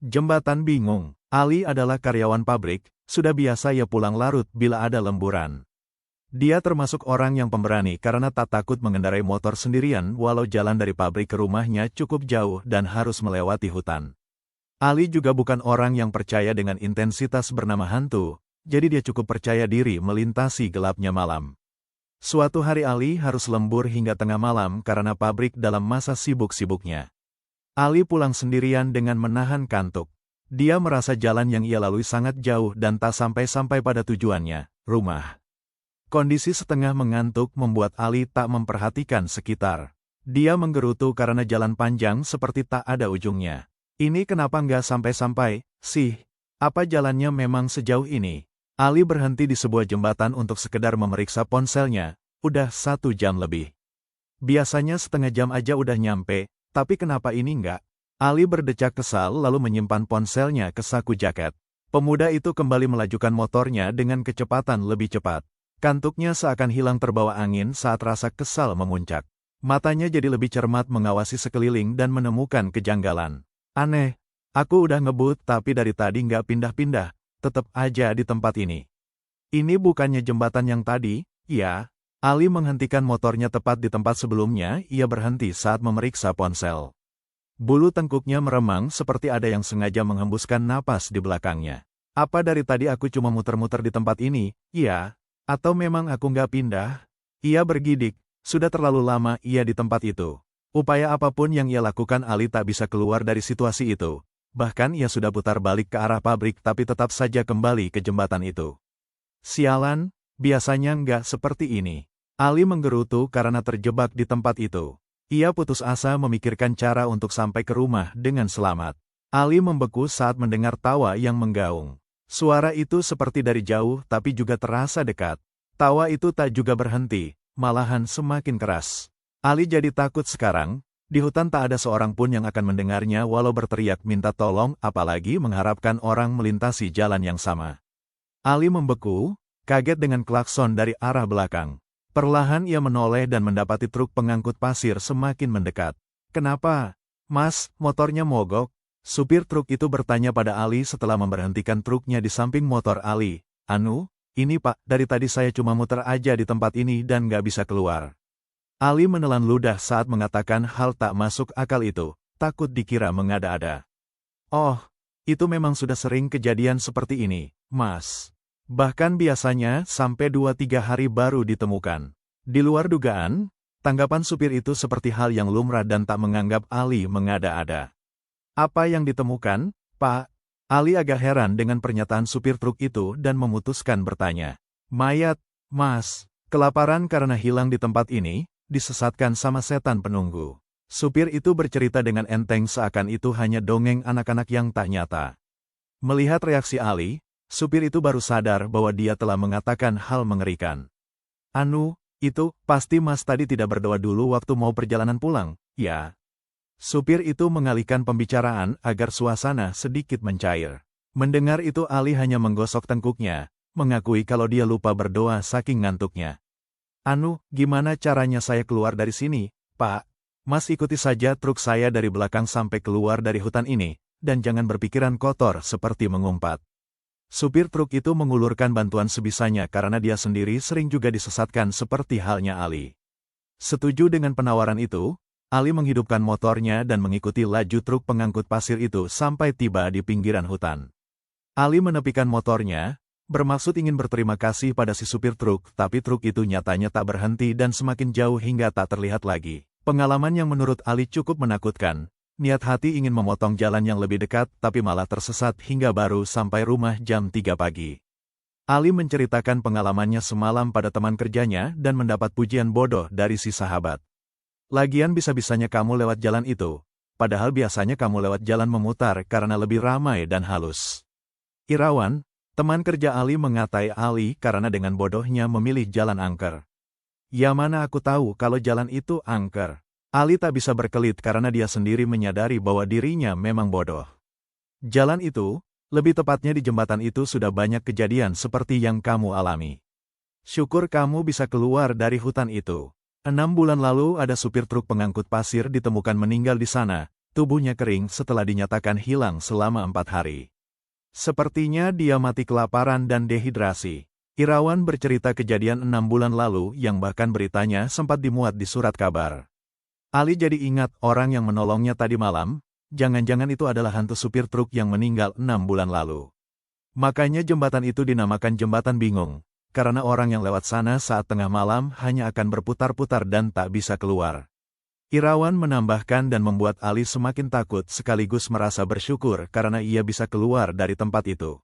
Jembatan bingung. Ali adalah karyawan pabrik, sudah biasa ia pulang larut bila ada lemburan. Dia termasuk orang yang pemberani karena tak takut mengendarai motor sendirian walau jalan dari pabrik ke rumahnya cukup jauh dan harus melewati hutan. Ali juga bukan orang yang percaya dengan intensitas bernama hantu, jadi dia cukup percaya diri melintasi gelapnya malam. Suatu hari Ali harus lembur hingga tengah malam karena pabrik dalam masa sibuk-sibuknya. Ali pulang sendirian dengan menahan kantuk. Dia merasa jalan yang ia lalui sangat jauh dan tak sampai-sampai pada tujuannya, rumah. Kondisi setengah mengantuk membuat Ali tak memperhatikan sekitar. Dia menggerutu karena jalan panjang seperti tak ada ujungnya. Ini kenapa nggak sampai-sampai, sih? Apa jalannya memang sejauh ini? Ali berhenti di sebuah jembatan untuk sekedar memeriksa ponselnya. Udah 1 jam lebih. Biasanya setengah jam aja udah nyampe, tapi kenapa ini nggak? Ali berdecak kesal lalu menyimpan ponselnya ke saku jaket. Pemuda itu kembali melajukan motornya dengan kecepatan lebih cepat. Kantuknya seakan hilang terbawa angin saat rasa kesal memuncak. Matanya jadi lebih cermat mengawasi sekeliling dan menemukan kejanggalan. Aneh, aku udah ngebut tapi dari tadi nggak pindah-pindah, tetap aja di tempat ini. Ini bukannya jembatan yang tadi, ya? Ali menghentikan motornya tepat di tempat sebelumnya, ia berhenti saat memeriksa ponsel. Bulu tengkuknya meremang seperti ada yang sengaja menghembuskan napas di belakangnya. Apa dari tadi aku cuma muter-muter di tempat ini, iya? Atau memang aku nggak pindah? Ia bergidik, sudah terlalu lama ia di tempat itu. Upaya apapun yang ia lakukan Ali tak bisa keluar dari situasi itu. Bahkan ia sudah putar balik ke arah pabrik tapi tetap saja kembali ke jembatan itu. Sialan, biasanya nggak seperti ini. Ali menggerutu karena terjebak di tempat itu. Ia putus asa memikirkan cara untuk sampai ke rumah dengan selamat. Ali membeku saat mendengar tawa yang menggaung. Suara itu seperti dari jauh tapi juga terasa dekat. Tawa itu tak juga berhenti, malahan semakin keras. Ali jadi takut sekarang, di hutan tak ada seorang pun yang akan mendengarnya walau berteriak minta tolong apalagi mengharapkan orang melintasi jalan yang sama. Ali membeku, kaget dengan klakson dari arah belakang. Perlahan ia menoleh dan mendapati truk pengangkut pasir semakin mendekat. Kenapa? Mas, motornya mogok? Supir truk itu bertanya pada Ali setelah memberhentikan truknya di samping motor Ali. Anu, ini pak, dari tadi saya cuma muter aja di tempat ini dan nggak bisa keluar. Ali menelan ludah saat mengatakan hal tak masuk akal itu, takut dikira mengada-ada. Oh, itu memang sudah sering kejadian seperti ini, Mas. Bahkan biasanya sampai 2-3 hari baru ditemukan. Di luar dugaan, tanggapan supir itu seperti hal yang lumrah dan tak menganggap Ali mengada-ada. Apa yang ditemukan, Pak? Ali agak heran dengan pernyataan supir truk itu dan memutuskan bertanya. Mayat, Mas. Kelaparan karena hilang di tempat ini, disesatkan sama setan penunggu. Supir itu bercerita dengan enteng seakan itu hanya dongeng anak-anak yang tak nyata. Melihat reaksi Ali, supir itu baru sadar bahwa dia telah mengatakan hal mengerikan. Anu, itu, pasti Mas tadi tidak berdoa dulu waktu mau perjalanan pulang, ya? Supir itu mengalihkan pembicaraan agar suasana sedikit mencair. Mendengar itu Ali hanya menggosok tengkuknya, mengakui kalau dia lupa berdoa saking ngantuknya. Anu, gimana caranya saya keluar dari sini, Pak? Mas ikuti saja truk saya dari belakang sampai keluar dari hutan ini, dan jangan berpikiran kotor seperti mengumpat. Supir truk itu mengulurkan bantuan sebisanya karena dia sendiri sering juga disesatkan seperti halnya Ali. Setuju dengan penawaran itu, Ali menghidupkan motornya dan mengikuti laju truk pengangkut pasir itu sampai tiba di pinggiran hutan. Ali menepikan motornya, bermaksud ingin berterima kasih pada si supir truk, tapi truk itu nyatanya tak berhenti dan semakin jauh hingga tak terlihat lagi. Pengalaman yang menurut Ali cukup menakutkan. Niat hati ingin memotong jalan yang lebih dekat tapi malah tersesat hingga baru sampai rumah jam 3 pagi. Ali menceritakan pengalamannya semalam pada teman kerjanya dan mendapat pujian bodoh dari si sahabat. Lagian bisa-bisanya kamu lewat jalan itu, padahal biasanya kamu lewat jalan memutar karena lebih ramai dan halus. Irawan, teman kerja Ali mengatai Ali karena dengan bodohnya memilih jalan angker. Ya mana aku tahu kalau jalan itu angker. Ali tak bisa berkelit karena dia sendiri menyadari bahwa dirinya memang bodoh. Jalan itu, lebih tepatnya di jembatan itu sudah banyak kejadian seperti yang kamu alami. Syukur kamu bisa keluar dari hutan itu. 6 bulan lalu ada supir truk pengangkut pasir ditemukan meninggal di sana, tubuhnya kering setelah dinyatakan hilang selama 4 hari. Sepertinya dia mati kelaparan dan dehidrasi. Irawan bercerita kejadian 6 bulan lalu yang bahkan beritanya sempat dimuat di surat kabar. Ali jadi ingat orang yang menolongnya tadi malam, jangan-jangan itu adalah hantu supir truk yang meninggal 6 bulan lalu. Makanya jembatan itu dinamakan jembatan bingung, karena orang yang lewat sana saat tengah malam hanya akan berputar-putar dan tak bisa keluar. Irawan menambahkan dan membuat Ali semakin takut sekaligus merasa bersyukur karena ia bisa keluar dari tempat itu.